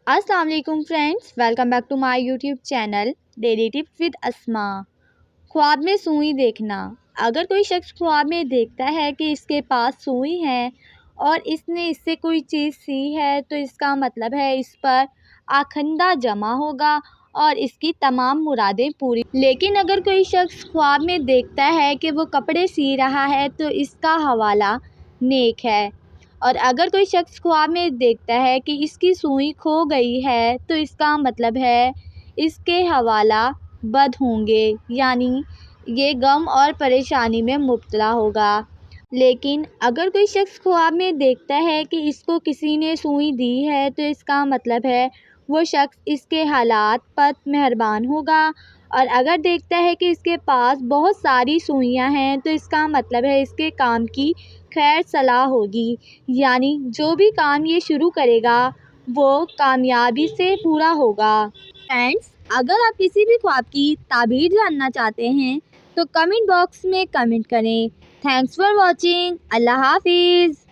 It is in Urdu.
السلام علیکم friends, welcome back to my YouTube channel daily tips with Asma. خواب میں سوئی دیکھنا۔ اگر کوئی شخص خواب میں دیکھتا ہے کہ اس کے پاس سوئی ہے اور اس نے اس سے کوئی چیز سی ہے تو اس کا مطلب ہے اس پر آکھندہ جمع ہوگا اور اس کی تمام مرادیں پوری۔ لیکن اگر کوئی شخص خواب میں دیکھتا ہے کہ وہ کپڑے سی رہا ہے تو اس کا حوالہ نیک ہے، اور اگر کوئی شخص خواب میں دیکھتا ہے کہ اس کی سوئی کھو گئی ہے تو اس کا مطلب ہے اس کے حوالہ بد ہوں گے، یعنی یہ غم اور پریشانی میں مبتلا ہوگا۔ لیکن اگر کوئی شخص خواب میں دیکھتا ہے کہ اس کو کسی نے سوئی دی ہے تو اس کا مطلب ہے وہ شخص اس کے حالات پر مہربان ہوگا، اور اگر دیکھتا ہے کہ اس کے پاس بہت ساری سوئیاں ہیں تو اس کا مطلب ہے اس کے کام کی خیر صلاح ہوگی، یعنی جو بھی کام یہ شروع کرے گا وہ کامیابی سے پورا ہوگا۔ فرینڈس، اگر آپ کسی بھی خواب کی تعبیر جاننا چاہتے ہیں تو کمنٹ باکس میں کمنٹ کریں۔ Thanks for watching. اللہ حافظ۔